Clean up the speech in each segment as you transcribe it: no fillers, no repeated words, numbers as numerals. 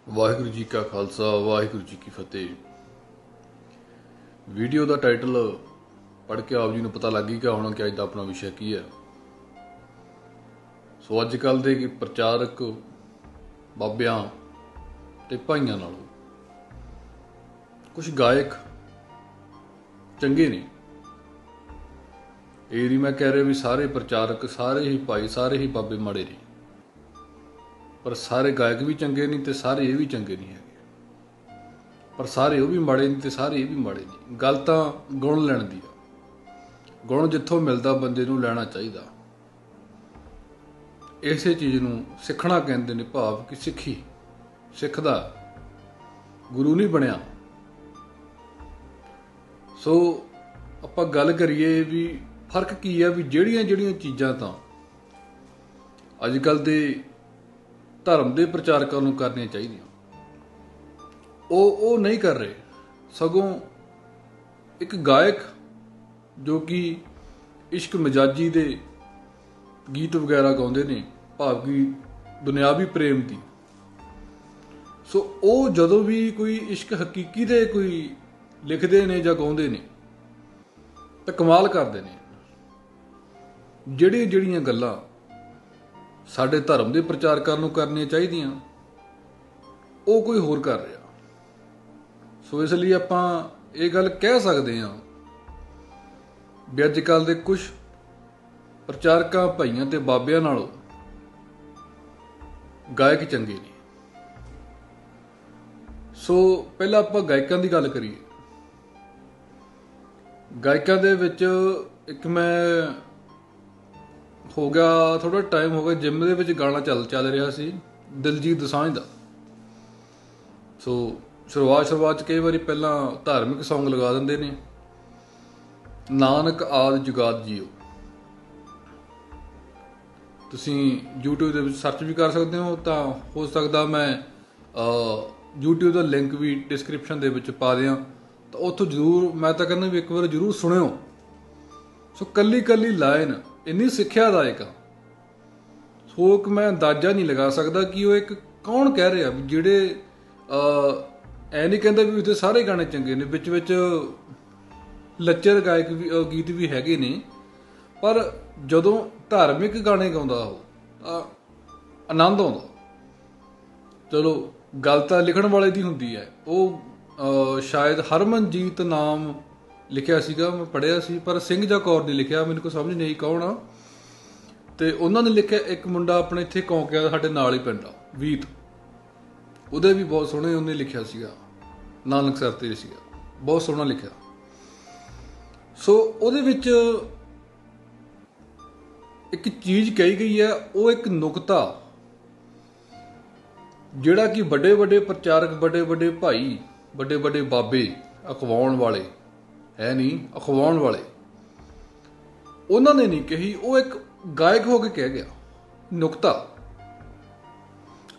वाहिगुरू जी का खालसा वाहिगुरू जी की फतेह। वीडियो का टाइटल पढ़ के आप जी को पता लग ही गया होना कि अज का अपना विषय की है। सो अजकल के प्रचारक बाबियां ते भाइयां नालों कुछ गायक चंगे ने। ये नहीं मैं कह रहा भी सारे प्रचारक सारे ही भाई सारे ही बाबे माड़े ने, पर सारे गायक भी चंगे नहीं तो सारे ये भी चंगे नहीं है, पर सारे वो भी माड़े नहीं तो सारे ये भी माड़े नहीं। गल तो गुण लैण दी आ, गुण जिथों मिलता बंदे नूं लैना चाहिए। इसे चीज़ नूं सिखना कहते हैं, भाव कि सिखी सिखदा गुरु नहीं बनया। सो आपां गल करिए भी फर्क की है भी ਜਿਹੜੀਆਂ ਜਿਹੜੀਆਂ चीज़ां तां अजकल दे धर्म के प्रचारकों को करनी चाहिए वो नहीं कर रहे। सगों एक गायक जो कि इश्क मिजाजी दे गीत वगैरह गाते हैं, भाव कि दुनियावी प्रेम की। सो वो जदों भी कोई इश्क हकीकी दे कोई लिखते हैं या गाते हैं तो कमाल करते हैं। ਜਿਹੜੀਆਂ ਜਿਹੜੀਆਂ ਗੱਲਾਂ ਸਾਡੇ धर्म के प्रचारकों को करनी चाहिए वो कोई होर कर रहा। सो इसलिए आपां ये गल कह सकते हैं भी अजकल के कुछ प्रचारकों भाइयों ते बाबियां नालों गायक चंगे ने। सो पहला आपां गायकों की गल करिए। गायकों दे विच एक मैं हो गया थोड़ा टाइम हो गया जिम दे विच गाना चल रहा सी दिलजीत दोसांझ दा। सो शुरुआत कई बारी पहला धार्मिक सॉन्ग लगा देंदे ने, नानक आद जुगाद जियो। तुसीं यूट्यूब दे विच सर्च भी कर सकते हो, तो हो सकता मैं यूट्यूब का लिंक भी डिस्क्रिप्शन दे विच पा दियां, तो उत्थों जरूर मैं तो कहना भी एक बार जरूर सुनियो। सो कली कली लाइन इन्नी सिक्ख्यादायक आ, सो कि मैं अंदाजा नहीं लगा सकता कि वो एक कौन कह रहा भी जेडे ऐ नहीं कहता भी उसके सारे गाने चंगे ने, विच विच लच्चर गायक भी गीत भी हैगे ने, पर जदों धार्मिक गाने गाउंदा हो आनंद आउंदा। चलो गल तां लिखण वाले दी हुंदी है। वो शायद हरमनजीत नाम लिखिया सीगा, मैं पढ़िया सी, पर सिंह जां कौर नहीं लिखिया, मैनूं कोई समझ नहीं कौन आ। ते उन्हां ने लिखिया एक मुंडा अपने इत्थे कौंकिया दा साडे नाल ही पिंड आ वीत, उहदे भी बहुत सोहणे उन्हें लिखिया सीगा, नानक सर ते सीगा, बहुत सोहना लिखिया। सो उहदे विच एक चीज़ कही गई है, वो एक नुकता जिहड़ा कि बड़े बड़े प्रचारक बड़े बड़े भाई बड़े बड़े बाबे अखवाउण वाले है नहीं, अखवाउण वाले उन्होंने नहीं कही, वो एक गायक होके कह गया नुकता।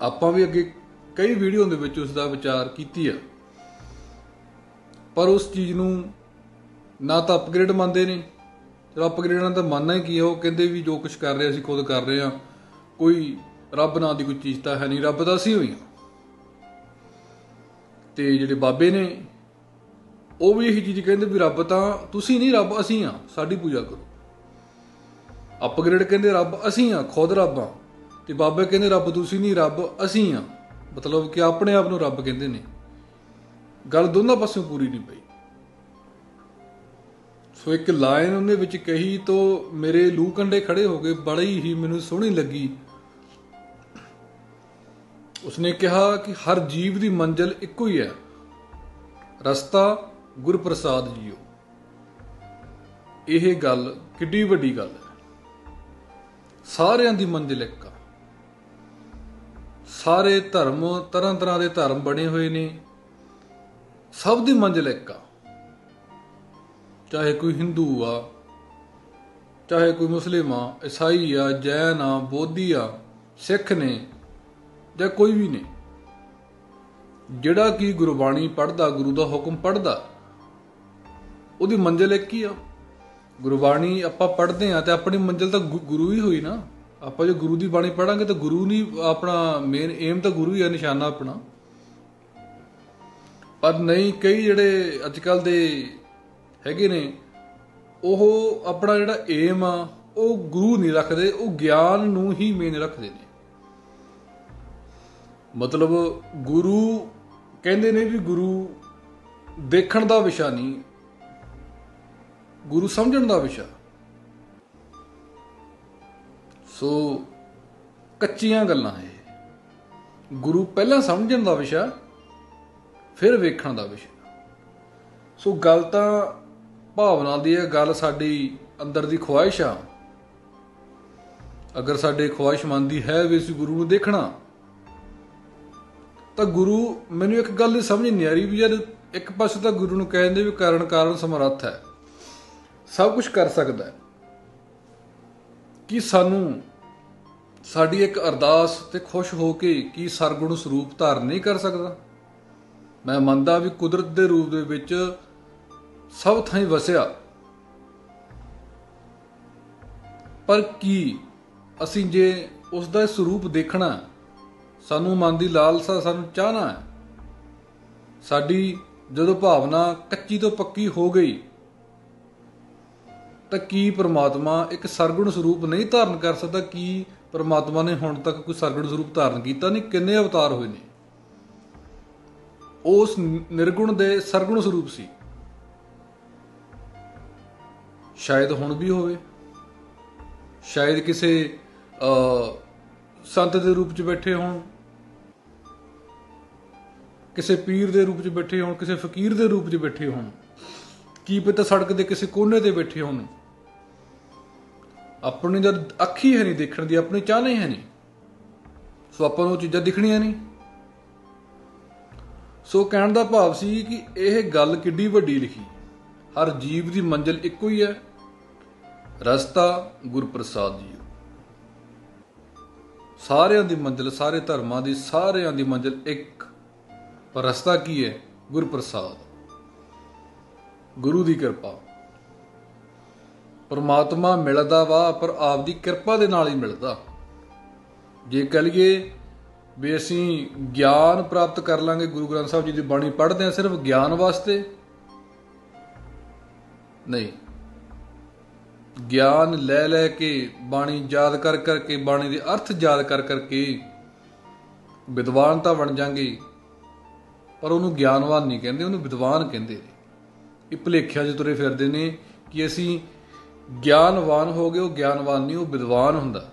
आपां भी अगे कई वीडियो दे विच उसका विचार कीती है, पर उस चीज़ नूं ना तो अपग्रेड मानते हैं। चलो अपग्रेड तो मानना ही की है, वो कहते भी जो कुछ कर रहे असीं खुद कर रहे हैं, कोई रब नां दी कोई चीज़ तो है नहीं, रब तो असीं होई हां। ते जिहड़े बाबे ने वो भी यही चीज़ कहते भी रब तो तुसीं नहीं, रब असीं हाँ, साडी पूजा करो। अपग्रेड कहते रब असीं हाँ, खुद रब हाँ, ते बाबे कहते रब तुसीं नहीं, रब असीं हाँ, मतलब कि अपने आप नूं रब कहते ने। गल दोनों पासों पूरी नहीं पई। सो एक लाइन उन्हें विच कही तो मेरे लू कंडे खड़े हो गए, बड़ी ही मैनूं सोहनी लगी। उसने कहा कि हर जीव की मंजिल इक्को ही है, रस्ता गुर प्रसाद जियो। यह गल किड्डी वड्डी गल है। सारियां दी मंजिल एक आ, सारे धर्म तरह तरह के धर्म बने हुए ने, सब दी मंजिल एक आ। चाहे कोई हिंदू आ, चाहे कोई मुस्लिम आ, ईसाई आ, जैन आ, बोधी आ, सिख ने या कोई भी ने, जिहड़ा कि गुरबाणी पढ़दा, गुरु का हुक्म पढ़दा, उहदी मंजिल एक ही आ। गुरबाणी आपां पढ़दे हैं तो अपनी मंजिल तो गुरु ही हुई ना। आपां जो गुरु की बाणी पढ़ांगे तो गुरु नहीं, अपना मेन एम तो गुरु ही है, निशाना अपना। ਪਰ ਨਹੀਂ, ਕਈ ਜਿਹੜੇ ਅੱਜ ਕੱਲ੍ਹ ਦੇ ਹੈਗੇ ਨੇ ਉਹ ਆਪਣਾ ਜਿਹੜਾ ਏਮ ਆ ਉਹ ਗੁਰੂ ਨਹੀਂ ਰੱਖਦੇ, ਉਹ ਗਿਆਨ ਨੂੰ ਹੀ ਮੇਨ ਰੱਖਦੇ ਨੇ। ਮਤਲਬ ਗੁਰੂ ਕਹਿੰਦੇ ਨੇ ਵੀ ਗੁਰੂ ਦੇਖਣ ਦਾ ਵਿਸ਼ਾ ਨਹੀਂ, ਗੁਰੂ ਸਮਝਣ ਦਾ ਵਿਸ਼ਾ। ਸੋ ਕੱਚੀਆਂ ਗੱਲਾਂ ਇਹ। ਗੁਰੂ ਪਹਿਲਾਂ ਸਮਝਣ ਦਾ ਵਿਸ਼ਾ, ਫਿਰ ਵੇਖਣ ਦਾ ਵਿਸ਼ਾ। ਸੋ ਗੱਲ ਤਾਂ ਭਾਵਨਾ ਦੀ ਹੈ, ਗੱਲ ਸਾਡੀ ਅੰਦਰ ਦੀ ਖੁਆਇਸ਼ ਆ। ਅਗਰ ਸਾਡੇ ਖੁਆਇਸ਼ਮੰਦ ਦੀ ਹੈ ਵੀ ਅਸੀਂ ਗੁਰੂ ਨੂੰ ਦੇਖਣਾ, ਤਾਂ ਗੁਰੂ, ਮੈਨੂੰ ਇੱਕ ਗੱਲ ਦੀ ਸਮਝ ਨਹੀਂ ਆ ਰਹੀ ਵੀ ਯਾਰ ਇੱਕ ਪਾਸੇ ਤਾਂ ਗੁਰੂ ਨੂੰ ਕਹਿੰਦੇ ਵੀ ਕਾਰਨ ਸਮਰੱਥ ਹੈ, ਸਭ ਕੁਝ ਕਰ ਸਕਦਾ ਹੈ, ਕਿ ਸਾਨੂੰ ਸਾਡੀ ਇੱਕ ਅਰਦਾਸ ਤੇ ਖੁਸ਼ ਹੋ ਕੇ ਕੀ ਸਰਗੁਣ ਸਰੂਪ ਧਾਰਨ ਨਹੀਂ ਕਰ ਸਕਦਾ? ਮੈਂ ਮੰਨਦਾ ਵੀ ਕੁਦਰਤ ਦੇ ਰੂਪ ਦੇ ਵਿੱਚ ਸਭ ਥਾਈਂ ਵਸਿਆ, ਪਰ ਕੀ ਅਸੀਂ ਜੇ ਉਸ ਦਾ ਸਰੂਪ ਦੇਖਣਾ, ਸਾਨੂੰ ਮਨ ਦੀ ਲਾਲਸਾ, ਸਾਨੂੰ ਚਾਹਨਾ ਹੈ, ਸਾਡੀ ਜਦੋਂ ਭਾਵਨਾ ਕੱਚੀ ਤੋਂ ਪੱਕੀ ਹੋ ਗਈ, ਤਾਂ ਕੀ ਪਰਮਾਤਮਾ ਇੱਕ ਸਰਗੁਣ ਸਰੂਪ ਨਹੀਂ ਧਾਰਨ ਕਰ ਸਕਦਾ? ਕੀ ਪਰਮਾਤਮਾ ਨੇ ਹੁਣ ਤੱਕ ਕੋਈ ਸਰਗੁਣ ਸਰੂਪ ਧਾਰਨ ਕੀਤਾ ਨਹੀਂ? ਕਿੰਨੇ ਅਵਤਾਰ ਹੋਏ ਨੇ? ਉਸ ਨਿਰਗੁਣ ਦੇ ਸਰਗੁਣ ਸਰੂਪ ਸੀ। ਸ਼ਾਇਦ ਹੁਣ ਵੀ ਹੋਵੇ, ਸ਼ਾਇਦ ਕਿਸੇ ਸੰਤ ਦੇ ਰੂਪ 'ਚ ਬੈਠੇ ਹੋਣ, ਕਿਸੇ ਪੀਰ ਦੇ ਰੂਪ 'ਚ ਬੈਠੇ ਹੋਣ, ਕਿਸੇ ਫਕੀਰ ਦੇ ਰੂਪ 'ਚ ਬੈਠੇ ਹੋਣ, ਕੀ ਪਤਾ ਸੜਕ ਦੇ ਕਿਸੇ ਕੋਨੇ ਤੇ ਬੈਠੇ ਹੋਣ। ਆਪਣੀ ਜਦ ਅੱਖੀ ਹੈ ਨਹੀਂ ਦੇਖਣ ਦੀ, ਆਪਣੀ ਚਾਹ ਨਹੀਂ ਹੈ ਨਹੀਂ, ਸੋ ਆਪਾਂ ਨੂੰ ਉਹ ਚੀਜ਼ਾਂ ਦਿਖਣੀਆਂ ਨਹੀਂ। ਸੋ ਕਹਿਣ ਦਾ ਭਾਵ ਸੀ ਕਿ ਇਹ ਗੱਲ ਕਿੱਡੀ ਵੱਡੀ ਲਿਖੀ। ਹਰ ਜੀਵ ਦੀ ਮੰਜ਼ਿਲ ਇੱਕੋ ਹੀ ਹੈ, ਰਸਤਾ ਗੁਰਪ੍ਰਸਾਦ ਜੀ। ਸਾਰਿਆਂ ਦੀ ਮੰਜ਼ਿਲ, ਸਾਰੇ ਧਰਮਾਂ ਦੀ ਸਾਰਿਆਂ ਦੀ ਮੰਜ਼ਿਲ ਇੱਕ, ਪਰ ਰਸਤਾ ਕੀ ਹੈ? ਗੁਰਪ੍ਰਸਾਦ, ਗੁਰੂ ਦੀ ਕਿਰਪਾ। ਪਰਮਾਤਮਾ ਮਿਲਦਾ ਵਾ, ਪਰ ਆਪਦੀ ਕਿਰਪਾ ਦੇ ਨਾਲ ਹੀ ਮਿਲਦਾ। ਜੇ ਕਹਿ ਲਈਏ ਵੀ ਅਸੀਂ ਗਿਆਨ ਪ੍ਰਾਪਤ ਕਰ ਲਾਂਗੇ, ਗੁਰੂ ਗ੍ਰੰਥ ਸਾਹਿਬ ਜੀ ਦੀ ਬਾਣੀ ਪੜ੍ਹਦੇ ਹਾਂ ਸਿਰਫ ਗਿਆਨ ਵਾਸਤੇ, ਨਹੀਂ। ਗਿਆਨ ਲੈ ਲੈ ਕੇ, ਬਾਣੀ ਯਾਦ ਕਰ ਕਰਕੇ, ਬਾਣੀ ਦੇ ਅਰਥ ਯਾਦ ਕਰ ਕਰਕੇ ਵਿਦਵਾਨ ਤਾਂ ਬਣ ਜਾਂਗੇ, ਪਰ ਉਹਨੂੰ ਗਿਆਨਵਾਨ ਨਹੀਂ ਕਹਿੰਦੇ, ਉਹਨੂੰ ਵਿਦਵਾਨ ਕਹਿੰਦੇ ਨੇ। ਇਹ ਭੁਲੇਖਿਆਂ 'ਚ ਤੁਰੇ ਫਿਰਦੇ ਨੇ ਕਿ ਅਸੀਂ ਗਿਆਨਵਾਨ ਹੋ ਗਏ। ਉਹ ਗਿਆਨਵਾਨ ਨਹੀਂ, ਉਹ ਵਿਦਵਾਨ ਹੁੰਦਾ।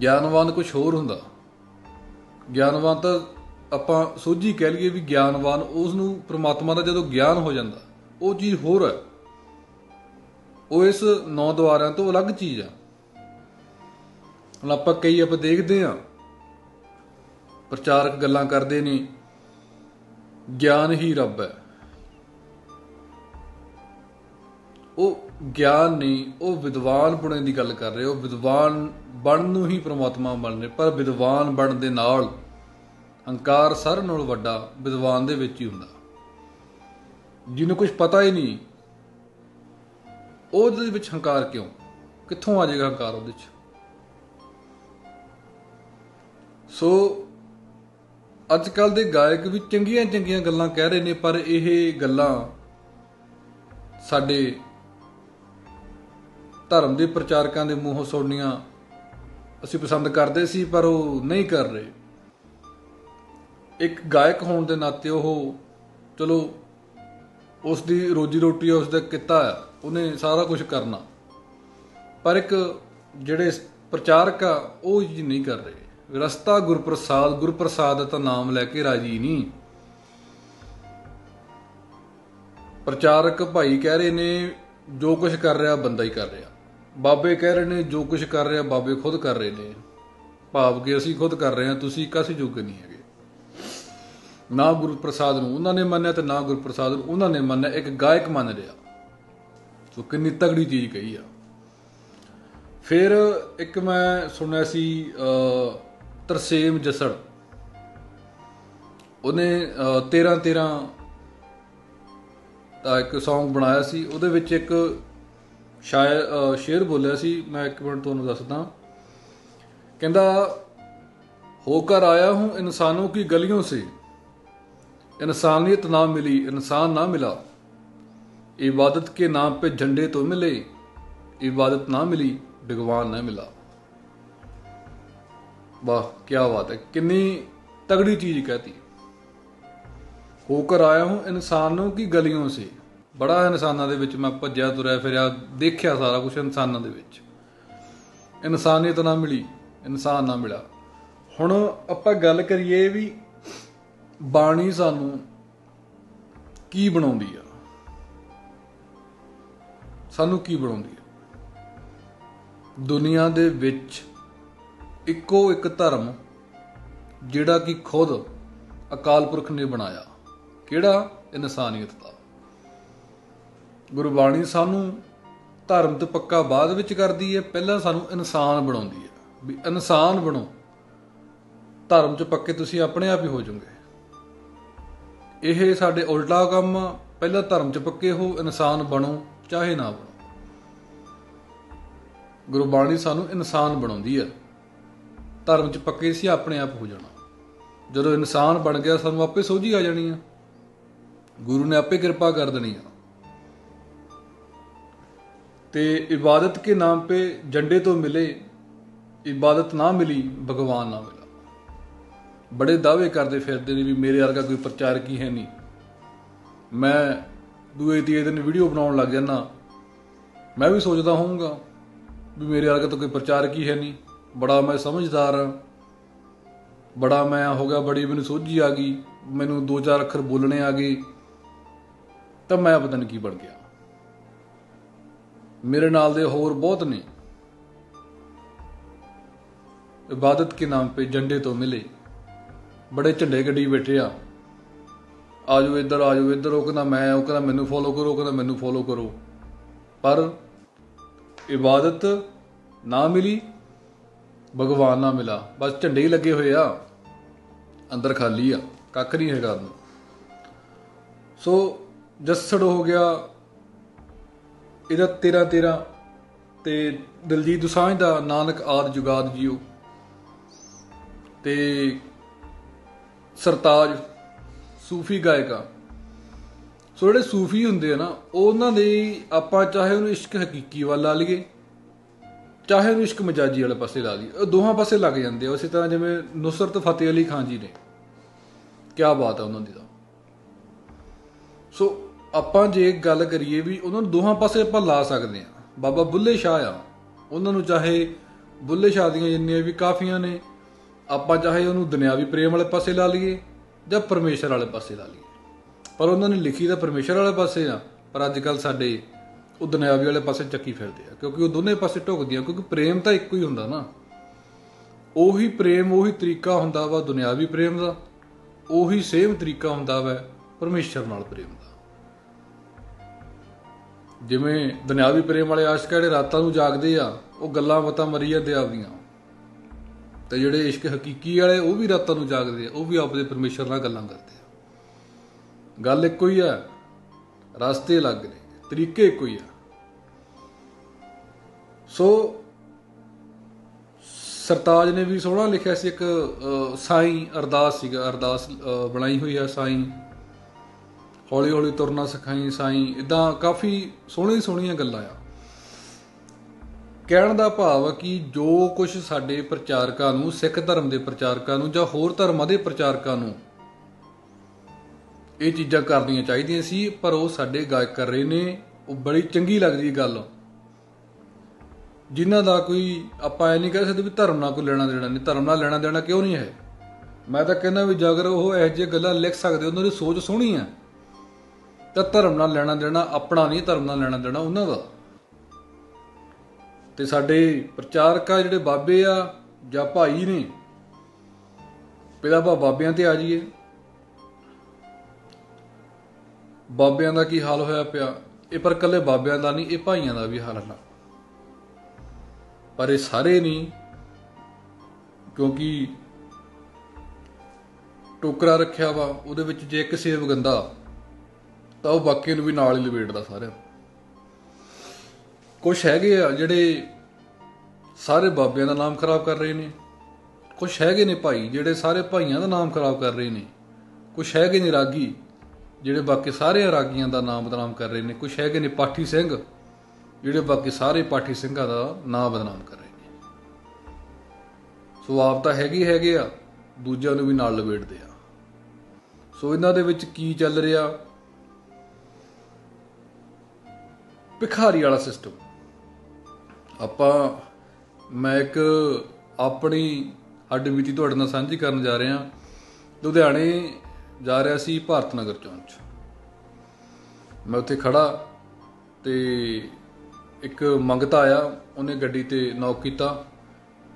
ਗਿਆਨਵਾਨ ਕੁਛ ਹੋਰ ਹੁੰਦਾ। ਗਿਆਨਵਾਨ ਤਾਂ ਆਪਾਂ ਸੋਝੀ ਕਹਿ ਲਈਏ ਵੀ ਗਿਆਨਵਾਨ, ਉਸ ਨੂੰ ਪ੍ਰਮਾਤਮਾ ਦਾ ਜਦੋਂ ਗਿਆਨ ਹੋ ਜਾਂਦਾ, ਉਹ ਚੀਜ਼ ਹੋਰ ਹੈ, ਉਹ ਇਸ 9 ਦੁਆਰਿਆਂ ਤੋਂ ਅਲੱਗ ਚੀਜ਼ ਆ। ਹੁਣ ਆਪਾਂ ਦੇਖਦੇ ਹਾਂ ਪ੍ਰਚਾਰਕ ਗੱਲਾਂ ਕਰਦੇ ਨੇ ਗਿਆਨ ਹੀ ਰੱਬ ਹੈ। ਉਹ ਗਿਆਨ ਨਹੀਂ, ਉਹ ਵਿਦਵਾਨ ਬਣਨ ਦੀ ਗੱਲ ਕਰ ਰਹੇ। ਉਹ ਵਿਦਵਾਨ ਬਣਨ ਨੂੰ ਹੀ ਪ੍ਰਮਾਤਮਾ ਮੰਨ ਰਹੇ, ਪਰ ਵਿਦਵਾਨ ਬਣਨ ਦੇ ਨਾਲ ਹੰਕਾਰ ਸਾਰਿਆਂ ਨਾਲੋਂ ਵੱਡਾ ਵਿਦਵਾਨ ਦੇ ਵਿੱਚ ਹੀ ਹੁੰਦਾ। ਜਿਹਨੂੰ ਕੁਝ ਪਤਾ ਹੀ ਨਹੀਂ, ਉਹਦੇ ਵਿੱਚ ਹੰਕਾਰ ਕਿਉਂ? ਕਿੱਥੋਂ ਆ ਜਾਏਗਾ ਹੰਕਾਰ ਉਹਦੇ 'ਚ? ਸੋ ਅੱਜ ਕੱਲ੍ਹ ਦੇ ਗਾਇਕ ਵੀ ਚੰਗੀਆਂ ਚੰਗੀਆਂ ਗੱਲਾਂ ਕਹਿ ਰਹੇ ਨੇ, ਪਰ ਇਹ ਗੱਲਾਂ ਸਾਡੇ ਧਰਮ ਦੇ ਪ੍ਰਚਾਰਕਾਂ ਦੇ ਮੂੰਹੋਂ ਸੁਣਨੀਆਂ ਅਸੀਂ ਪਸੰਦ ਕਰਦੇ ਸੀ, ਪਰ ਉਹ ਨਹੀਂ ਕਰ ਰਹੇ। ਇੱਕ ਗਾਇਕ ਹੋਣ ਦੇ ਨਾਤੇ ਉਹ, ਚਲੋ ਉਸ ਦੀ ਰੋਜੀ ਰੋਟੀ, ਉਸ ਦਾ ਕਿੱਤਾ ਆ, ਉਹਨੇ ਸਾਰਾ ਕੁਝ ਕਰਨਾ, ਪਰ ਇੱਕ ਜਿਹੜੇ ਪ੍ਰਚਾਰਕ ਆ ਉਹ ਚੀਜ਼ ਨਹੀਂ ਕਰ ਰਹੇ। ਰਸਤਾ ਗੁਰਪ੍ਰਸਾਦ, ਗੁਰਪ੍ਰਸਾਦ ਦਾ ਤਾਂ ਨਾਮ ਲੈ ਕੇ ਰਾਜੀ ਨਹੀਂ। ਪ੍ਰਚਾਰਕ ਭਾਈ ਕਹਿ ਰਹੇ ਨੇ ਜੋ ਕੁਝ ਕਰ ਰਿਹਾ ਬੰਦਾ ਹੀ ਕਰ ਰਿਹਾ, ਬਾਬੇ ਕਹਿ ਰਹੇ ਨੇ ਜੋ ਕੁਝ ਕਰ ਰਿਹਾ ਬਾਬੇ ਖੁਦ ਕਰ ਰਹੇ ਨੇ, ਭਾਵ ਕਿ ਅਸੀਂ ਖੁਦ ਕਰ ਰਹੇ ਹਾਂ, ਤੁਸੀਂ ਕਾਸੇ ਜੋਗੇ ਨਹੀਂ ਹੈਗੇ। ਨਾ ਗੁਰਪ੍ਰਸਾਦ ਨੂੰ ਉਹਨਾਂ ਨੇ ਮੰਨਿਆ ਤੇ ਨਾ ਗੁਰਪ੍ਰਸਾਦ ਨੂੰ ਉਹਨਾਂ ਨੇ ਮੰਨਿਆ, ਇੱਕ ਗਾਇਕ ਮੰਨ ਰਿਹਾ। ਸੋ ਕਿੰਨੀ ਤਗੜੀ ਚੀਜ਼ ਕਹੀ ਆ। ਫਿਰ ਇੱਕ ਮੈਂ ਸੁਣਿਆ ਸੀ ਤਰਸੇਮ ਜੱਸੜ, ਉਹਨੇ 13-13 ਦਾ ਇੱਕ ਸੌਂਗ ਬਣਾਇਆ ਸੀ। ਉਹਦੇ ਵਿੱਚ ਇੱਕ ਸ਼ੇਰ ਬੋਲਿਆ ਸੀ, ਮੈਂ 1 ਮਿੰਟ ਤੁਹਾਨੂੰ ਦੱਸਦਾ। ਕਹਿੰਦਾ, ਹੋकर आया हूँ इंसानों की गलियों से, इंसानियत ना मिली इंसान ना मिला, इबादत के नाम पे झंडे तो मिले, इबादत ना मिली भगवान ना मिला। वाह क्या बात है, कितनी तगड़ी चीज कहती। होकर आया हूं इंसानों की गलियों से, बड़ा इंसानां दे विच मैं भज्जिया तुरया फिरिया, देखिया सारा कुछ इंसानां दे विच। इंसानियत ना मिली इंसान ना मिला। हुण आपां गल करिए भी बाणी सानू की बनाउंदी आ, सानू की बनाउंदी आ। दुनिया दे विच इक्को एक धर्म जिहड़ा कि खुद अकाल पुरख ने बनाया, किहड़ा? इंसानियत दा। गुरबाणी सानू धर्म तो पक्का बाद विच करदी है, पहला सानू इंसान बनाउंदी है भी इंसान बनो, धर्म च पक्के तुसीं अपने आप ही हो जाओगे। यह साडे उल्टा काम आ, पहला धर्म च पक्के हो, इंसान बनो चाहे ना बनो। गुरबाणी सानू इंसान बनाउंदी है, धर्म च पक्के सी अपने आप हो जाना। जदों इंसान बन गया सानू आपे सोझी आ जानी है, गुरु ने आपे कृपा कर देनी है। ते इबादत के नाम पे झंडे तो मिले, इबादत ना मिली भगवान ना मिला। बड़े दावे करते फिरते ने भी मेरे वर्गा कोई प्रचारक ही है नहीं। मैं दूए तीए दिन वीडियो बनाउण लग जाना, मैं भी सोचता होऊंगा भी मेरे वर्गा तो कोई प्रचारक ही है नहीं, बड़ा मैं समझदार हाँ, बड़ा मैं हो गया, बड़ी मैनू सोझी आ गई, मैनू दो चार अखर बोलने आ गए, तब मैं पता नहीं की बन गया। मेरे नाल दे होर बहुत ने। इबादत के नाम पे झंडे तो मिले, बड़े झंडे कड्डी बैठे आ जाओ इधर आ जाओ इधर, वो कहना मैं, वो कहना मैनू फॉलो करो, कहना मैनू फॉलो करो। पर इबादत ना मिली भगवान ना मिला, बस झंडे ही लगे हुए आ, अंदर खाली आ, कख नहीं हैगा अंदर। सो जस्सड़ हो गया ਇਹਦਾ 13 ਤੇ ਦਿਲਜੀਤ ਦੋਸਾਂਝ ਦਾ ਨਾਨਕ ਆਦ ਜੁਗਾਦ ਜੀਓ ਤੇ ਸਰਤਾਜ ਸੂਫੀ ਗਾਇਕਾ। ਸੋ ਜਿਹੜੇ ਸੂਫੀ ਹੁੰਦੇ ਆ ਨਾ, ਉਹਨਾਂ ਦੇ ਆਪਾਂ ਚਾਹੇ ਉਹਨੂੰ ਇਸ਼ਕ ਹਕੀਕੀ ਵੱਲ ਲਾ ਲਈਏ, ਚਾਹੇ ਉਹਨੂੰ ਇਸ਼ਕ ਮਜਾਜੀ ਵਾਲੇ ਪਾਸੇ ਲਾ ਲਈਏ, ਉਹ ਦੋਹਾਂ ਪਾਸੇ ਲੱਗ ਜਾਂਦੇ ਆ। ਉਸੇ ਤਰ੍ਹਾਂ ਜਿਵੇਂ ਨੁਸਰਤ ਫਤਿਹ ਅਲੀ ਖਾਨ ਜੀ ਨੇ, ਕਿਆ ਬਾਤ ਆ ਉਹਨਾਂ ਦੀ ਤਾਂ। ਸੋ ਆਪਾਂ ਜੇ ਗੱਲ ਕਰੀਏ ਵੀ ਉਹਨਾਂ ਨੂੰ ਦੋਹਾਂ ਪਾਸੇ ਆਪਾਂ ਲਾ ਸਕਦੇ ਹਾਂ। ਬਾਬਾ ਬੁੱਲੇ ਸ਼ਾਹ ਆ, ਉਹਨਾਂ ਨੂੰ ਚਾਹੇ ਬੁੱਲੇ ਸ਼ਾਹ ਦੀਆਂ ਜਿੰਨੀਆਂ ਵੀ ਕਾਫੀਆਂ ਨੇ, ਆਪਾਂ ਚਾਹੇ ਉਹਨੂੰ ਦੁਨਿਆਵੀ ਪ੍ਰੇਮ ਵਾਲੇ ਪਾਸੇ ਲਾ ਲਈਏ ਜਾਂ ਪਰਮੇਸ਼ਰ ਵਾਲੇ ਪਾਸੇ ਲਾ ਲਈਏ, ਪਰ ਉਹਨਾਂ ਨੇ ਲਿਖੀ ਤਾਂ ਪਰਮੇਸ਼ਰ ਵਾਲੇ ਪਾਸੇ ਆ, ਪਰ ਅੱਜ ਕੱਲ੍ਹ ਸਾਡੇ ਉਹ ਦੁਨਿਆਵੀ ਵਾਲੇ ਪਾਸੇ ਚੱਕੀ ਫਿਰਦੇ ਆ, ਕਿਉਂਕਿ ਉਹ ਦੋਨੇ ਪਾਸੇ ਢੁਕਦੀਆਂ। ਕਿਉਂਕਿ ਪ੍ਰੇਮ ਤਾਂ ਇੱਕੋ ਹੀ ਹੁੰਦਾ ਨਾ, ਉਹੀ ਪ੍ਰੇਮ ਉਹੀ ਤਰੀਕਾ ਹੁੰਦਾ ਵਾ ਦੁਨਿਆਵੀ ਪ੍ਰੇਮ ਦਾ, ਉਹੀ ਸੇਮ ਤਰੀਕਾ ਹੁੰਦਾ ਵਾ ਪਰਮੇਸ਼ਰ ਨਾਲ ਪ੍ਰੇਮ ਦਾ। ਜਿਵੇਂ ਦੁਨਿਆਵੀ ਪ੍ਰੇਮ ਵਾਲੇ ਆਸ਼ਕ ਜਿਹੜੇ ਰਾਤਾਂ ਨੂੰ ਜਾਗਦੇ ਆ, ਉਹ ਗੱਲਾਂ ਬਾਤਾਂ ਮਰੀ ਜਾਂਦੇ ਆਪਦੀਆਂ, ਤੇ ਜਿਹੜੇ ਇਸ਼ਕ ਹਕੀਕੀ ਵਾਲੇ ਉਹ ਵੀ ਰਾਤਾਂ ਨੂੰ ਜਾਗਦੇ ਆ, ਉਹ ਵੀ ਆਪਦੇ ਪਰਮੇਸ਼ਰ ਨਾਲ ਗੱਲਾਂ ਕਰਦੇ ਆ। ਗੱਲ ਇੱਕੋ ਹੀ ਆ, ਰਸਤੇ ਅਲੱਗ ਨੇ, ਤਰੀਕੇ ਇੱਕੋ ਹੀ ਆ। ਸੋ ਸਰਤਾਜ ਨੇ ਵੀ ਸੋਹਣਾ ਲਿਖਿਆ ਸੀ, ਇੱਕ ਸਾਈਂ ਅਰਦਾਸ ਸੀਗਾ, ਅਰਦਾਸ ਬਣਾਈ ਹੋਈ ਆ, ਸਾਈਂ ਹੌਲੀ ਹੌਲੀ ਤੁਰਨਾ ਸਿਖਾਈ ਸਾਈਂ, ਇੱਦਾਂ ਕਾਫੀ ਸੋਹਣੀਆਂ ਗੱਲਾਂ ਆ। ਕਹਿਣ ਦਾ ਭਾਵ ਆ ਕਿ ਜੋ ਕੁਛ ਸਾਡੇ ਪ੍ਰਚਾਰਕਾਂ ਨੂੰ, ਸਿੱਖ ਧਰਮ ਦੇ ਪ੍ਰਚਾਰਕਾਂ ਨੂੰ ਜਾਂ ਹੋਰ ਧਰਮਾਂ ਦੇ ਪ੍ਰਚਾਰਕਾਂ ਨੂੰ ਇਹ ਚੀਜ਼ਾਂ ਕਰਨੀਆਂ ਚਾਹੀਦੀਆਂ ਸੀ, ਪਰ ਉਹ ਸਾਡੇ ਗਾਇਕ ਕਰ ਰਹੇ ਨੇ। ਉਹ ਬੜੀ ਚੰਗੀ ਲੱਗਦੀ ਗੱਲ, ਜਿਨ੍ਹਾਂ ਦਾ ਕੋਈ ਆਪਾਂ ਇਹ ਨਹੀਂ ਕਹਿ ਸਕਦੇ ਵੀ ਧਰਮ ਨਾਲ ਕੋਈ ਲੈਣਾ ਦੇਣਾ ਨਹੀਂ। ਧਰਮ ਨਾਲ ਲੈਣਾ ਦੇਣਾ ਕਿਉਂ ਨਹੀਂ ਹੈ? ਮੈਂ ਤਾਂ ਕਹਿੰਦਾ ਵੀ ਜੇਕਰ ਉਹ ਇਹੋ ਜਿਹੀਆਂ ਗੱਲਾਂ ਲਿਖ ਸਕਦੇ, ਉਹਨਾਂ ਦੀ ਸੋਚ ਸੋਹਣੀ ਆ, ਤਾਂ ਧਰਮ ਨਾਲ ਲੈਣਾ ਦੇਣਾ ਆਪਣਾ ਨਹੀਂ, ਧਰਮ ਨਾਲ ਲੈਣਾ ਦੇਣਾ ਉਹਨਾਂ ਦਾ। ਤੇ ਸਾਡੇ ਪ੍ਰਚਾਰਕ ਆ ਜਿਹੜੇ ਬਾਬੇ ਆ ਜਾਂ ਭਾਈ ਨੇ, ਪਹਿਲਾਂ ਆਪਾਂ ਬਾਬਿਆਂ ਤੇ ਆ ਜਾਈਏ। ਬਾਬਿਆਂ ਦਾ ਕੀ ਹਾਲ ਹੋਇਆ ਪਿਆ, ਇਹ ਪਰ ਇਕੱਲੇ ਬਾਬਿਆਂ ਦਾ ਨਹੀਂ, ਇਹ ਭਾਈਆਂ ਦਾ ਵੀ ਹਾਲ ਹੈ। ਪਰ ਇਹ ਸਾਰੇ ਨਹੀਂ, ਕਿਉਂਕਿ ਟੋਕਰਾ ਰੱਖਿਆ ਵਾ, ਉਹਦੇ ਵਿੱਚ ਜੇ ਇੱਕ ਸੇਬ ਗੰਦਾ ਤਾਂ ਉਹ ਬਾਕੀ ਨੂੰ ਵੀ ਨਾਲ ਹੀ ਲਪੇਟਦਾ ਸਾਰਿਆਂ ਨੂੰ। ਕੁਛ ਹੈਗੇ ਆ ਜਿਹੜੇ ਸਾਰੇ ਬਾਬਿਆਂ ਦਾ ਨਾਮ ਖਰਾਬ ਕਰ ਰਹੇ ਨੇ, ਕੁਛ ਹੈਗੇ ਨੇ ਭਾਈ ਜਿਹੜੇ ਸਾਰੇ ਭਾਈਆਂ ਦਾ ਨਾਮ ਖਰਾਬ ਕਰ ਰਹੇ ਨੇ, ਕੁਛ ਹੈਗੇ ਨੇ ਰਾਗੀ ਜਿਹੜੇ ਬਾਕੀ ਸਾਰੇ ਰਾਗੀਆਂ ਦਾ ਨਾਮ ਬਦਨਾਮ ਕਰ ਰਹੇ ਨੇ, ਕੁਛ ਹੈਗੇ ਨੇ ਪਾਠੀ ਸਿੰਘ ਜਿਹੜੇ ਬਾਕੀ ਸਾਰੇ ਪਾਠੀ ਸਿੰਘਾਂ ਦਾ ਨਾਮ ਬਦਨਾਮ ਕਰ ਰਹੇ ਨੇ। ਸੋ ਆਪ ਤਾਂ ਹੈਗੇ ਆ, ਦੂਜਿਆਂ ਨੂੰ ਵੀ ਨਾਲ ਲਪੇਟਦੇ ਆ। ਸੋ ਇਹਨਾਂ ਦੇ ਵਿੱਚ ਕੀ ਚੱਲ ਰਿਹਾ, ਭਿਖਾਰੀ ਵਾਲਾ ਸਿਸਟਮ। ਮੈਂ ਇੱਕ ਆਪਣੀ ਹੱਡਬੀਤੀ ਤੁਹਾਡੇ ਨਾਲ ਸਾਂਝੀ ਕਰਨ ਜਾ ਰਿਹਾ। ਲੁਧਿਆਣੇ ਜਾ ਰਿਹਾ ਸੀ ਭਾਰਤ ਨਗਰ ਚੌਂਕ 'ਚ, ਮੈਂ ਉੱਥੇ ਖੜਾ ਤੇ ਇੱਕ ਮੰਗਤਾ ਆਇਆ, ਉਹਨੇ ਗੱਡੀ ਤੇ ਨੌਕ ਕੀਤਾ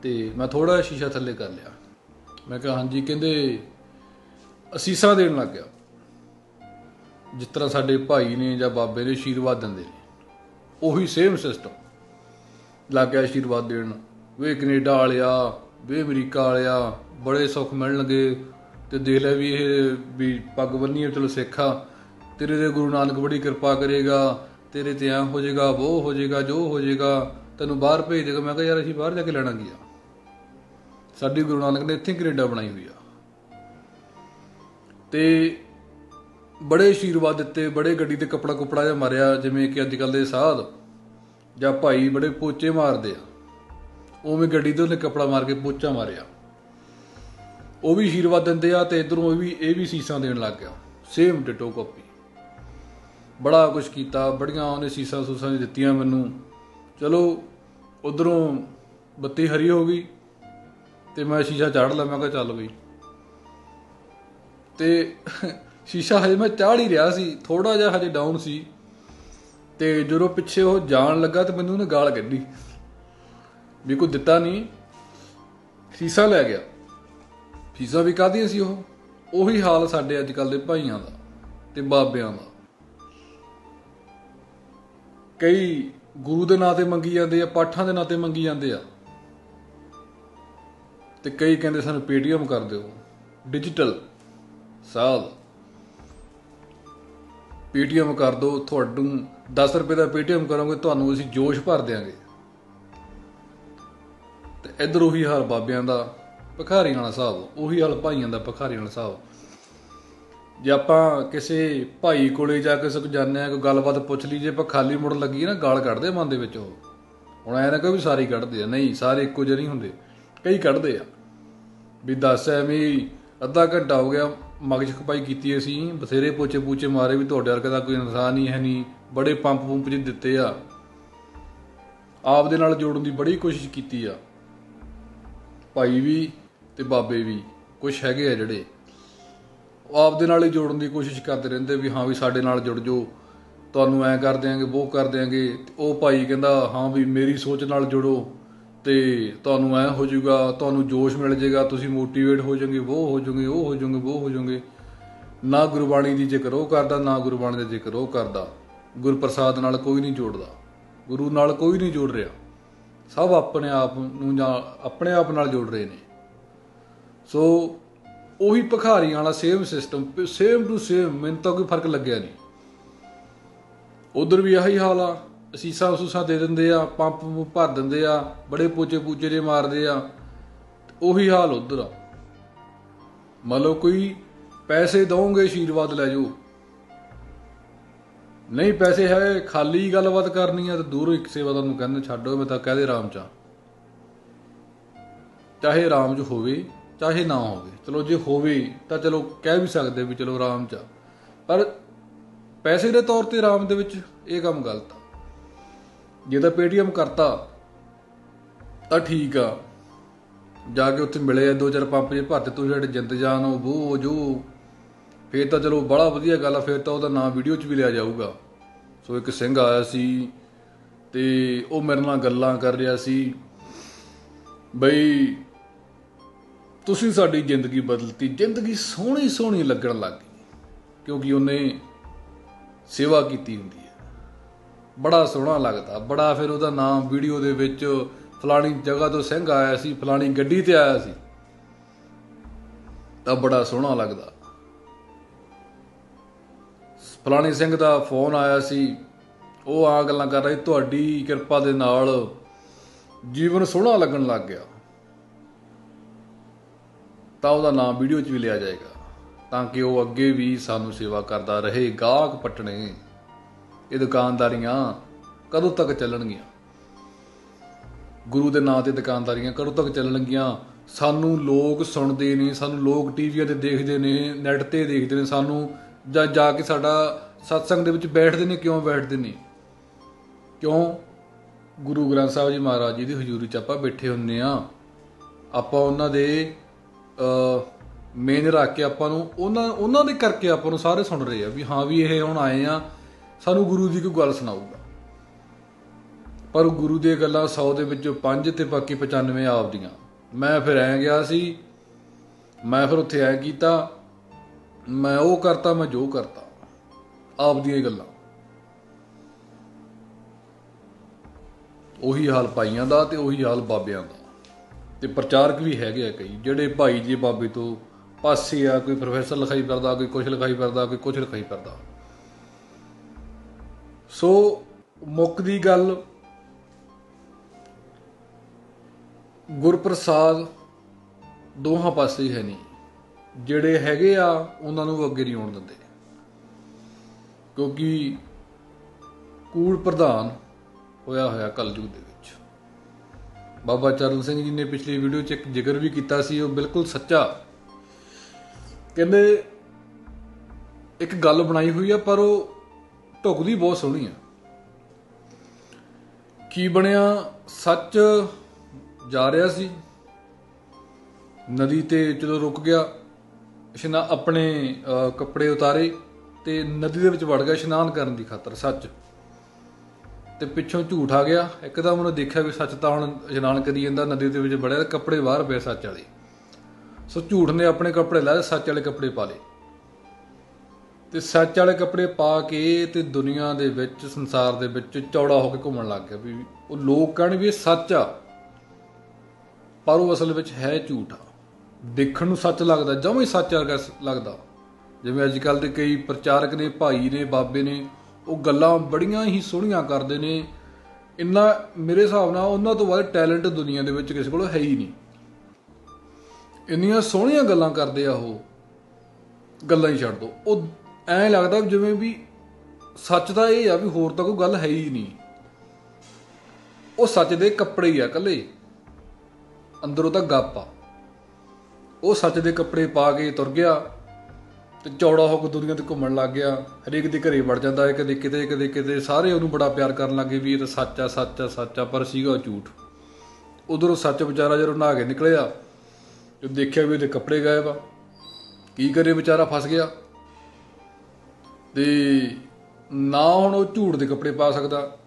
ਤੇ ਮੈਂ ਥੋੜਾ ਜਿਹਾ ਸ਼ੀਸ਼ਾ ਥੱਲੇ ਕਰ ਲਿਆ। ਮੈਂ ਕਿਹਾ ਹਾਂਜੀ। ਕਹਿੰਦੇ ਅਸੀਸਾਂ ਦੇਣ ਲੱਗ ਗਿਆ, ਜਿਸ ਤਰ੍ਹਾਂ ਸਾਡੇ ਭਾਈ ਨੇ ਜਾਂ ਬਾਬੇ ਨੇ ਆਸ਼ੀਰਵਾਦ ਦਿੰਦੇ ਨੇ, ਉਹੀ ਸੇਮ ਸਿਸਟਮ ਲੱਗ ਗਿਆ ਆਸ਼ੀਰਵਾਦ ਦੇਣ। ਵੇ ਕੈਨੇਡਾ ਵਾਲਿਆ, ਵੇ ਅਮਰੀਕਾ ਵਾਲਿਆ, ਬੜੇ ਸੁੱਖ ਮਿਲਣਗੇ ਤੇ ਦੇਖ ਲੈ ਵੀ ਇਹ ਵੀ ਪੱਗ ਬੰਨੀ ਚਲੋ ਸਿੱਖ ਆ, ਤੇਰੇ ਦੇ ਗੁਰੂ ਨਾਨਕ ਬੜੀ ਕਿਰਪਾ ਕਰੇਗਾ, ਤੇਰੇ ਤੇ ਐਂ ਹੋ ਜਾਏਗਾ, ਉਹ ਹੋ ਜਾਏਗਾ, ਜੋ ਹੋ ਜਾਏਗਾ, ਤੈਨੂੰ ਬਾਹਰ ਭੇਜ ਦੇਗਾ। ਮੈਂ ਕਿਹਾ ਯਾਰ ਅਸੀਂ ਬਾਹਰ ਜਾ ਕੇ ਲੈਣਾ ਕੀ ਆ, ਸਾਡੀ ਗੁਰੂ ਨਾਨਕ ਨੇ ਇੱਥੇ ਕੈਨੇਡਾ ਬਣਾਈ ਹੋਈ ਆ। ਤੇ ਬੜੇ ਆਸ਼ੀਰਵਾਦ ਦਿੱਤੇ, ਬੜੇ ਗੱਡੀ ਤੇ ਕੱਪੜਾ ਕੁਪੜਾ ਜਿਹਾ ਮਾਰਿਆ, ਜਿਵੇਂ ਕਿ ਅੱਜ ਕੱਲ੍ਹ ਦੇ ਸਾਧ ਜਾਂ ਭਾਈ ਬੜੇ ਪੋਚੇ ਮਾਰਦੇ ਆ, ਉਵੇਂ ਗੱਡੀ ਤੇ ਉਹਨੇ ਕੱਪੜਾ ਮਾਰ ਕੇ ਪੋਚਾ ਮਾਰਿਆ। ਉਹ ਵੀ ਆਸ਼ੀਰਵਾਦ ਦਿੰਦੇ ਆ ਤੇ ਇੱਧਰੋਂ ਇਹ ਵੀ ਸੀਸਾਂ ਦੇਣ ਲੱਗ ਗਿਆ, ਸੇਮ ਡਿਟੋ ਕਾਪੀ। ਬੜਾ ਕੁਛ ਕੀਤਾ, ਬੜੀਆਂ ਉਹਨੇ ਸੀਸਾਂ ਸੂਸਾਂ ਦਿੱਤੀਆਂ ਮੈਨੂੰ। ਚਲੋ ਉੱਧਰੋਂ ਬੱਤੀ ਹਰੀ ਹੋ ਗਈ ਤੇ ਮੈਂ ਸ਼ੀਸ਼ਾ ਚਾੜ ਲਿਆ। ਮੈਂ ਕਿਹਾ ਚੱਲ ਬਈ, ਤੇ ਸ਼ੀਸ਼ਾ ਹਜੇ ਮੈਂ ਚਾੜ ਹੀ ਰਿਹਾ ਸੀ, ਥੋੜਾ ਜਿਹਾ ਹਜੇ ਡਾਊਨ ਸੀ। ਤੇ ਜਦੋਂ ਪਿੱਛੇ ਉਹ ਜਾਣ ਲੱਗਾ ਤੇ ਮੈਨੂੰ ਉਹਨੇ ਗਾਲ ਕੱਢੀ ਵੀ ਕੋਈ ਦਿੱਤਾ ਨਹੀਂ, ਸ਼ੀਸ਼ਾ ਲੈ ਗਿਆ। ਸ਼ੀਸ਼ਾ ਵੀ ਕਾਹਦੀਆਂ ਸੀ ਉਹ? ਉਹੀ ਹਾਲ ਸਾਡੇ ਅੱਜ ਕੱਲ੍ਹ ਦੇ ਭਾਈਆਂ ਦਾ ਤੇ ਬਾਬਿਆਂ ਦਾ। ਕਈ ਗੁਰੂ ਦੇ ਨਾਂ ਤੇ ਮੰਗੀ ਜਾਂਦੇ ਆ, ਪਾਠਾਂ ਦੇ ਨਾਂ ਤੇ ਮੰਗੀ ਜਾਂਦੇ ਆ, ਤੇ ਕਈ ਕਹਿੰਦੇ ਸਾਨੂੰ ਪੇਟੀਐਮ ਕਰ ਦਿਓ, ਡਿਜੀਟਲ ਸਾਧ ਪੇਟੀਐਮ ਕਰ ਦਿਓ, ਤੁਹਾਨੂੰ 10 ਰੁਪਏ ਦਾ ਪੇਟੀਐਮ ਕਰੋਗੇ ਤੁਹਾਨੂੰ ਅਸੀਂ ਜੋਸ਼ ਭਰ ਦਿਆਂਗੇ। ਤੇ ਇੱਧਰ ਉਹੀ ਹਾਲ ਬਾਬਿਆਂ ਦਾ, ਭਿਖਾਰੀਆਂ ਵਾਲਾ ਹਿਸਾਬ, ਉਹੀ ਹਾਲ ਭਾਈਆਂ ਦਾ, ਭਿਖਾਰੀਆਂ ਵਾਲਾ ਹਿਸਾਬ। ਜੇ ਆਪਾਂ ਕਿਸੇ ਭਾਈ ਕੋਲੇ ਜਾ ਕੇ ਜਾਂਦੇ ਹਾਂ, ਕੋਈ ਗੱਲਬਾਤ ਪੁੱਛ ਲਈ, ਜੇ ਆਪਾਂ ਖਾਲੀ ਮੁੜ ਲੱਗੀ ਨਾ, ਗਾਲ ਕੱਢਦੇ ਮਨ ਦੇ ਵਿੱਚ ਉਹ। ਹੁਣ ਐਂ ਨਾ ਕੋਈ ਵੀ ਸਾਰੇ ਕੱਢਦੇ ਆ, ਨਹੀਂ, ਸਾਰੇ ਇੱਕੋ ਜਿਹੇ ਨਹੀਂ ਹੁੰਦੇ, ਕਈ ਕੱਢਦੇ ਆ ਵੀ ਦੱਸ ਐਵੇਂ ਅੱਧਾ ਘੰਟਾ ਹੋ ਗਿਆ ਮਗਜ ਖਪਾਈ ਕੀਤੀ, ਅਸੀਂ ਬਥੇਰੇ ਪੋਚੇ ਪੂਚੇ ਮਾਰੇ ਵੀ ਤੁਹਾਡੇ ਵਰਗਾ ਦਾ ਕੋਈ ਇਨਸਾਨ ਹੀ ਹੈ ਨਹੀਂ, ਬੜੇ ਪੰਪ ਪੁੰਪ ਜਿਹੇ ਦਿੱਤੇ ਆ, ਆਪ ਦੇ ਨਾਲ ਜੋੜਨ ਦੀ ਬੜੀ ਕੋਸ਼ਿਸ਼ ਕੀਤੀ ਆ। ਭਾਈ ਵੀ ਤੇ ਬਾਬੇ ਵੀ ਕੁਛ ਹੈਗੇ ਆ ਜਿਹੜੇ ਉਹ ਆਪ ਦੇ ਨਾਲ ਹੀ ਜੋੜਨ ਦੀ ਕੋਸ਼ਿਸ਼ ਕਰਦੇ ਰਹਿੰਦੇ ਵੀ ਹਾਂ ਵੀ ਸਾਡੇ ਨਾਲ ਜੁੜ ਜਾਓ, ਤੁਹਾਨੂੰ ਐਂ ਕਰ ਦਿਆਂਗੇ, ਉਹ ਕਰ ਦਿਆਂਗੇ। ਉਹ ਭਾਈ ਕਹਿੰਦਾ ਹਾਂ ਵੀ ਮੇਰੀ ਸੋਚ ਨਾਲ ਜੁੜੋ ਤੇ ਤੁਹਾਨੂੰ ਐਂ ਹੋ ਜਾਊਗਾ, ਤੁਹਾਨੂੰ ਜੋਸ਼ ਮਿਲ ਜਾਏਗਾ, ਤੁਸੀਂ ਮੋਟੀਵੇਟ ਹੋ ਜਾਓਗੇ, ਉਹ ਹੋ ਜਾਓਗੇ, ਉਹ ਹੋ ਜਾਓਗੇ, ਉਹ ਹੋ ਜਾਓਗੇ। ਨਾ ਗੁਰਬਾਣੀ ਦੀ ਜ਼ਿਕਰ ਉਹ ਕਰਦਾ, ਨਾ ਗੁਰਬਾਣੀ ਦਾ ਜ਼ਿਕਰ ਉਹ ਕਰਦਾ। ਗੁਰਪ੍ਰਸਾਦ ਨਾਲ ਕੋਈ ਨਹੀਂ ਜੋੜਦਾ, ਗੁਰੂ ਨਾਲ ਕੋਈ ਨਹੀਂ ਜੋੜ ਰਿਹਾ, ਸਭ ਆਪਣੇ ਆਪ ਨੂੰ ਜਾਂ ਆਪਣੇ ਆਪ ਨਾਲ ਜੋੜ ਰਹੇ ਨੇ। ਸੋ ਉਹੀ ਭਿਖਾਰੀਆਂ ਵਾਲਾ same system, same to same. ਮੈਨੂੰ ਤਾਂ ਕੋਈ ਫਰਕ ਲੱਗਿਆ ਨਹੀਂ। ਉਧਰ ਵੀ ਆਹੀ ਹਾਲ ਆ, ਅਸੀਸਾਂ ਅਸੂਸਾਂ ਦੇ ਦਿੰਦੇ ਆ, ਪੰਪ ਭਰ ਦਿੰਦੇ ਆ, ਬੜੇ ਪੋਚੇ ਪੂਚੇ ਜੇ ਮਾਰਦੇ ਆ। ਉਹੀ ਹਾਲ ਉਧਰ ਆ। ਮੰਨ ਲਓ ਕੋਈ ਪੈਸੇ ਦਓਗੇ ਆਸ਼ੀਰਵਾਦ ਲੈ ਜਾਓ, ਨਹੀਂ ਪੈਸੇ ਹੈ, ਖਾਲੀ ਗੱਲਬਾਤ ਕਰਨੀ ਆ ਤਾਂ ਦੂਰੋਂ ਇੱਕ ਸੇਵਾਦਾਰ ਨੂੰ ਕਹਿੰਦੇ ਛੱਡੋ, ਮੈਂ ਤਾਂ ਕਹਦੇ ਰਾਮ ਚ, ਚਾਹੇ ਰਾਮ ਚ ਹੋਵੇ ਚਾਹੇ ਨਾ ਹੋਵੇ। ਚਲੋ ਜੇ ਹੋਵੇ ਤਾਂ ਚਲੋ ਕਹਿ ਵੀ ਸਕਦੇ ਵੀ ਚਲੋ ਰਾਮ ਚ, ਪਰ ਪੈਸੇ ਦੇ ਤੌਰ ਤੇ ਰਾਮ ਦੇ ਵਿੱਚ ਇਹ ਕੰਮ ਗਲਤ ਆ। ਜੇ ਤਾਂ ਪੇਟੀਐਮ ਕਰਤਾ ਤਾਂ ਠੀਕ ਆ, ਜਾ ਕੇ ਉੱਥੇ ਮਿਲੇ 2-4 ਪੰਪ ਜੇ ਭਰਤੇ, ਤੁਸੀਂ ਸਾਡੇ ਜਿੰਦ ਜਾਨ ਹੋ ਵੋ ਜੋ, ਫੇਰ ਤਾਂ ਚਲੋ ਬੜਾ ਵਧੀਆ ਗੱਲ ਆ, ਫੇਰ ਤਾਂ ਉਹਦਾ ਨਾਂ ਵੀਡੀਓ 'ਚ ਵੀ ਲਿਆ ਜਾਊਗਾ। ਸੋ ਇੱਕ ਸਿੰਘ ਆਇਆ ਸੀ ਤੇ ਉਹ ਮੇਰੇ ਨਾਲ ਗੱਲਾਂ ਕਰ ਰਿਹਾ ਸੀ, ਬਈ ਤੁਸੀਂ ਸਾਡੀ ਜ਼ਿੰਦਗੀ ਬਦਲਤੀ, ਜ਼ਿੰਦਗੀ ਸੋਹਣੀ ਸੋਹਣੀ ਲੱਗਣ ਲੱਗ ਗਈ, ਕਿਉਂਕਿ ਉਹਨੇ ਸੇਵਾ ਕੀਤੀ ਹੁੰਦੀ ਹੈ, ਬੜਾ ਸੋਹਣਾ ਲੱਗਦਾ ਬੜਾ। ਫਿਰ ਉਹਦਾ ਨਾਮ ਵੀਡੀਓ ਦੇ ਵਿੱਚ, ਫਲਾਣੀ ਜਗ੍ਹਾ ਤੋਂ ਸਿੰਘ ਆਇਆ ਸੀ, ਫਲਾਣੀ ਗੱਡੀ ਤੇ ਆਇਆ ਸੀ, ਤਾਂ ਬੜਾ ਸੋਹਣਾ ਲੱਗਦਾ। ਫਲਾਣੀ ਸਿੰਘ ਦਾ ਫੋਨ ਆਇਆ ਸੀ, ਉਹ ਆ ਗੱਲਾਂ ਕਰ ਰਿਹਾ, ਤੁਹਾਡੀ ਕਿਰਪਾ ਦੇ ਨਾਲ ਜੀਵਨ ਸੋਹਣਾ ਲੱਗਣ ਲੱਗ ਗਿਆ, ਤਾਂ ਉਹਦਾ ਨਾਮ ਵੀਡੀਓ 'ਚ ਵੀ ਲਿਆ ਜਾਏਗਾ। ਤਾਂ ਕਿ ਉਹ ਅੱਗੇ ਵੀ ਸਾਨੂੰ ਸੇਵਾ ਕਰਦਾ ਰਹੇ। ਗਾਹਕ ਪੱਟਣੇ, ਇਹ ਦੁਕਾਨਦਾਰੀਆਂ ਕਦੋਂ ਤੱਕ ਚੱਲਣਗੀਆਂ? ਗੁਰੂ ਦੇ ਨਾਂ ਤੇ ਦੁਕਾਨਦਾਰੀਆਂ ਕਦੋਂ ਤੱਕ ਚੱਲਣਗੀਆਂ? ਸਾਨੂੰ ਲੋਕ ਸੁਣਦੇ ਨੇ, ਸਾਨੂੰ ਲੋਕ ਟੀਵੀਆਂ ਤੇ ਦੇਖਦੇ ਨੇ, ਨੈੱਟ ਤੇ ਦੇਖਦੇ ਨੇ, ਸਾਨੂੰ ਜਾ ਕੇ ਸਾਡਾ ਸਤਸੰਗ ਦੇ ਵਿੱਚ ਬੈਠਦੇ ਨੇ। ਕਿਉਂ ਬੈਠਦੇ ਨੇ? ਕਿਉਂ? ਗੁਰੂ ਗ੍ਰੰਥ ਸਾਹਿਬ ਜੀ ਮਹਾਰਾਜ ਜੀ ਦੀ ਹਜ਼ੂਰੀ 'ਚ ਆਪਾਂ ਬੈਠੇ ਹੁੰਦੇ ਹਾਂ। ਆਪਾਂ ਉਹਨਾਂ ਦੇ ਮੇਨ ਰੱਖ ਕੇ ਆਪਾਂ ਨੂੰ ਉਹਨਾਂ ਦੇ ਕਰਕੇ ਆਪਾਂ ਨੂੰ ਸਾਰੇ ਸੁਣ ਰਹੇ ਆ ਵੀ ਹਾਂ ਵੀ ਇਹ ਹੁਣ ਆਏ ਆ, ਸਾਨੂੰ ਗੁਰੂ ਦੀ ਕੋਈ ਗੱਲ ਸੁਣਾਊਗਾ। ਪਰ ਗੁਰੂ ਦੀਆਂ ਗੱਲਾਂ 100 ਦੇ ਵਿੱਚੋਂ 5 ਤੇ ਬਾਕੀ 95 ਆਪਦੀਆਂ। ਮੈਂ ਫਿਰ ਐਂ ਗਿਆ ਸੀ, ਮੈਂ ਫਿਰ ਉੱਥੇ ਐਂ ਕੀਤਾ, ਮੈਂ ਉਹ ਕਰਤਾ, ਮੈਂ ਜੋ ਕਰਤਾ, ਆਪਦੀਆਂ ਹੀ ਗੱਲਾਂ। ਉਹੀ ਹਾਲ ਭਾਈਆਂ ਦਾ ਤੇ ਉਹੀ ਹਾਲ ਬਾਬਿਆਂ ਦਾ। ਤੇ ਪ੍ਰਚਾਰਕ ਵੀ ਹੈਗੇ ਆ ਕਈ ਜਿਹੜੇ ਭਾਈ ਜੀ ਬਾਬੇ ਤੋਂ ਪਾਸੇ ਆ। ਕੋਈ ਪ੍ਰੋਫੈਸਰ ਲਿਖਾਈ ਫਿਰਦਾ, ਕੋਈ ਕੁਛ ਲਿਖਾਈ ਫਿਰਦਾ, ਕੋਈ ਕੁਛ ਲਿਖਾਈ ਫਿਰਦਾ। ਸੋ ਮੁੱਕਦੀ ਗੱਲ, ਗੁਰਪ੍ਰਸਾਦ ਦੋਹਾਂ ਪਾਸੇ ਹੀ ਹੈ ਨਹੀਂ। ਜਿਹੜੇ ਹੈਗੇ ਆ ਉਹਨਾਂ ਨੂੰ ਅੱਗੇ ਨਹੀਂ ਆਉਣ ਦਿੰਦੇ, ਕਿਉਂਕਿ ਕੂੜ ਪ੍ਰਧਾਨ ਹੋਇਆ ਹੋਇਆ ਕਲਯੁਗ ਦੇ ਵਿੱਚ। ਬਾਬਾ ਚਰਨ ਸਿੰਘ ਜੀ ਨੇ ਪਿਛਲੀ ਵੀਡੀਓ 'ਚ ਇੱਕ ਜ਼ਿਕਰ ਵੀ ਕੀਤਾ ਸੀ, ਉਹ ਬਿਲਕੁਲ ਸੱਚਾ। ਕਹਿੰਦੇ ਇੱਕ ਗੱਲ ਬਣਾਈ ਹੋਈ ਆ ਪਰ ਉਹ ਢੁਕਦੀ ਬਹੁਤ ਸੋਹਣੀ ਆ। ਕੀ ਬਣਿਆ? ਸੱਚ ਜਾ ਰਿਹਾ ਸੀ ਨਦੀ ਤੇ, ਜਦੋਂ ਰੁਕ ਗਿਆ, ਆਪਣੇ ਕੱਪੜੇ ਉਤਾਰੇ ਤੇ ਨਦੀ ਦੇ ਵਿੱਚ ਵੜ ਗਿਆ ਇਸ਼ਨਾਨ ਕਰਨ ਦੀ ਖਾਤਰ। ਸੱਚ ਤੇ ਪਿੱਛੋਂ ਝੂਠ ਆ ਗਿਆ। ਇੱਕਦਮ ਉਹਨੇ ਦੇਖਿਆ ਵੀ ਸੱਚ ਤਾਂ ਹੁਣ ਇਸ਼ਨਾਨ ਕਰੀ ਜਾਂਦਾ, ਨਦੀ ਦੇ ਵਿੱਚ ਵੜਿਆ, ਕੱਪੜੇ ਬਾਹਰ ਪਏ ਸੱਚ ਵਾਲੇ। ਸੋ ਝੂਠ ਨੇ ਆਪਣੇ ਕੱਪੜੇ ਲਾਏ, ਸੱਚ ਵਾਲੇ ਕੱਪੜੇ ਪਾ ਲਏ। ਤੇ ਸੱਚ ਵਾਲੇ ਕੱਪੜੇ ਪਾ ਕੇ ਤੇ ਦੁਨੀਆ ਦੇ ਵਿੱਚ, ਸੰਸਾਰ ਦੇ ਵਿੱਚ ਚੌੜਾ ਹੋ ਕੇ ਘੁੰਮਣ ਲੱਗ ਗਿਆ। ਵੀ ਉਹ ਲੋਕ ਕਹਿਣ ਵੀ ਇਹ ਸੱਚ ਆ, ਪਰ ਉਹ ਅਸਲ ਵਿੱਚ ਹੈ ਝੂਠ ਆ। ਦੇਖਣ ਨੂੰ ਸੱਚ ਲੱਗਦਾ, ਜਮਾਂ ਹੀ ਸੱਚ ਵਰਗਾ ਲੱਗਦਾ। ਜਿਵੇਂ ਅੱਜ ਕੱਲ੍ਹ ਦੇ ਕਈ ਪ੍ਰਚਾਰਕ ਨੇ, ਭਾਈ ਨੇ, ਬਾਬੇ ਨੇ, ਉਹ ਗੱਲਾਂ ਬੜੀਆਂ ਹੀ ਸੋਹਣੀਆਂ ਕਰਦੇ ਨੇ। ਇੰਨਾ ਮੇਰੇ ਹਿਸਾਬ ਨਾਲ ਉਹਨਾਂ ਤੋਂ ਵੱਧ ਟੈਲੈਂਟ ਦੁਨੀਆ ਦੇ ਵਿੱਚ ਕਿਸੇ ਕੋਲ ਹੈ ਹੀ ਨਹੀਂ। ਇੰਨੀਆਂ ਸੋਹਣੀਆਂ ਗੱਲਾਂ ਕਰਦੇ ਆ ਉਹ, ਗੱਲਾਂ ਹੀ ਛੱਡ ਦੋ। ਉਹ ਐਂ ਲੱਗਦਾ ਜਿਵੇਂ ਵੀ ਸੱਚ ਤਾਂ ਇਹ ਆ ਵੀ ਹੋਰ ਤਾਂ ਕੋਈ ਗੱਲ ਹੈ ਹੀ ਨਹੀਂ। ਉਹ ਸੱਚ ਦੇ ਕੱਪੜੇ ਹੀ ਆ ਇਕੱਲੇ, ਅੰਦਰੋਂ ਤਾਂ ਗੱਪ ਆ। ਉਹ ਸੱਚ ਦੇ ਕੱਪੜੇ ਪਾ ਕੇ ਤੁਰ ਗਿਆ ਤੇ ਚੌੜਾ ਹੋ ਕੇ ਦੁਨੀਆ ਤੇ ਘੁੰਮਣ ਲੱਗ ਗਿਆ। ਹਰੇਕ ਦੇ ਘਰੇ ਵੜ ਜਾਂਦਾ ਹੈ, ਕਦੇ ਕਿਤੇ ਕਦੇ ਕਿਤੇ। ਸਾਰੇ ਉਹਨੂੰ ਬੜਾ ਪਿਆਰ ਕਰਨ ਲੱਗੇ ਵੀ ਇਹ ਤਾਂ ਸੱਚ ਆ, ਸੱਚ ਆ, ਸੱਚ ਆ, ਪਰ ਸੀਗਾ ਝੂਠ। ਉਧਰੋਂ ਸੱਚ ਵਿਚਾਰਾ ਜਦੋਂ ਨਹਾ ਕੇ ਨਿਕਲਿਆ, ਜਦੋਂ ਦੇਖਿਆ ਵੀ ਉਹਦੇ ਕੱਪੜੇ ਗਾਇਬ ਆ, ਕੀ ਕਰੇ ਵਿਚਾਰਾ? ਫਸ ਗਿਆ। ਤੇ ਨਾ ਹੁਣ ਉਹ ਝੂਠ ਦੇ ਕੱਪੜੇ ਪਾ ਸਕਦਾ।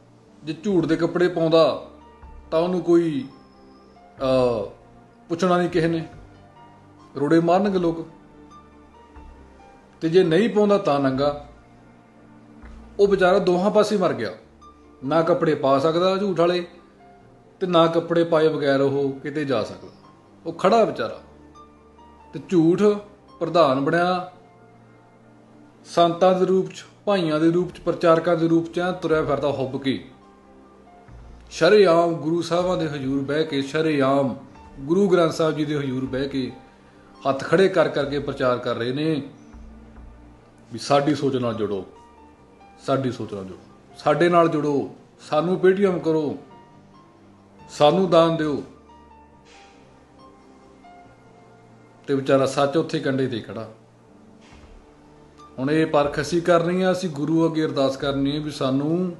ਜੇ ਝੂਠ ਦੇ ਕੱਪੜੇ ਪਾਉਂਦਾ ਤਾਂ ਉਹਨੂੰ ਕੋਈ ਪੁੱਛਣਾ ਨਹੀਂ ਕਿਸੇ ਨੇ, ਰੋੜੇ ਮਾਰਨਗੇ ਲੋਕ। ਤੇ ਜੇ ਨਹੀਂ ਪਾਉਂਦਾ ਤਾਂ ਨੰਗਾ। ਉਹ ਵਿਚਾਰਾ ਦੋਹਾਂ ਪਾਸੇ ਮਰ ਗਿਆ। ਨਾ ਕੱਪੜੇ ਪਾ ਸਕਦਾ ਝੂਠ ਵਾਲੇ, ਤੇ ਨਾ ਕੱਪੜੇ ਪਾਏ ਬਗੈਰ ਉਹ ਕਿਤੇ ਜਾ ਸਕਦਾ। ਉਹ ਖੜਾ ਵਿਚਾਰਾ ਤੇ ਝੂਠ ਪ੍ਰਧਾਨ ਬਣਿਆ। ਸੰਤਾਂ ਦੇ ਰੂਪ 'ਚ, ਭਾਈਆਂ ਦੇ ਰੂਪ 'ਚ, ਪ੍ਰਚਾਰਕਾਂ ਦੇ ਰੂਪ 'ਚ ਤੁਰਿਆ ਫਿਰਦਾ ਹੁੱਬ ਕੇ। ਸ਼ਰੇਆਮ ਗੁਰੂ ਸਾਹਿਬਾਂ ਦੇ ਹਜ਼ੂਰ ਬਹਿ ਕੇ, ਸ਼ਰੇਆਮ ਗੁਰੂ ਗ੍ਰੰਥ ਸਾਹਿਬ ਜੀ ਦੇ ਹਜ਼ੂਰ ਬਹਿ ਕੇ ਹੱਥ ਖੜੇ ਕਰ ਕਰਕੇ ਪ੍ਰਚਾਰ ਕਰ ਰਹੇ ਨੇ ਵੀ ਸਾਡੀ ਸੋਚ ਨਾਲ ਜੁੜੋ, ਸਾਡੀ ਸੋਚ ਨਾਲ ਜੁੜੋ, ਸਾਡੇ ਨਾਲ ਜੁੜੋ, ਸਾਨੂੰ ਪੇਟੀਐਮ ਕਰੋ, ਸਾਨੂੰ ਦਾਨ ਦਿਓ। ਤੇ ਵਿਚਾਰਾ ਸੱਚ ਉੱਥੇ ਕੰਢੇ ਤੇ ਖੜਾ। ਹੁਣ ਇਹ ਪਰਖ ਅਸੀਂ ਕਰਨੀ ਆ, ਅਸੀਂ ਗੁਰੂ ਅੱਗੇ ਅਰਦਾਸ ਕਰਨੀ ਹੈ ਵੀ ਸਾਨੂੰ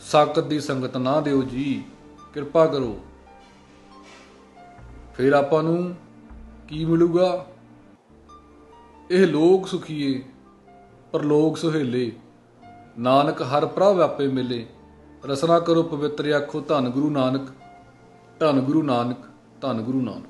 ਸਾਕਤ ਦੀ ਸੰਗਤ ਨਾ ਦਿਓ ਜੀ, ਕਿਰਪਾ ਕਰੋ। ਫਿਰ ਆਪਾਂ ਨੂੰ ਕੀ ਮਿਲੂਗਾ? ਇਹ ਲੋਕ ਸੁਖੀਏ ਪਰਲੋਕ ਸੁਹੇਲੇ, ਨਾਨਕ ਹਰ ਪ੍ਰਭ ਆਪੇ ਮਿਲੇ। ਰਸਨਾ ਕਰੋ ਪਵਿੱਤਰ, ਆਖੋ ਧੰਨ ਗੁਰੂ ਨਾਨਕ, ਧੰਨ ਗੁਰੂ ਨਾਨਕ, ਧੰਨ ਗੁਰੂ ਨਾਨਕ।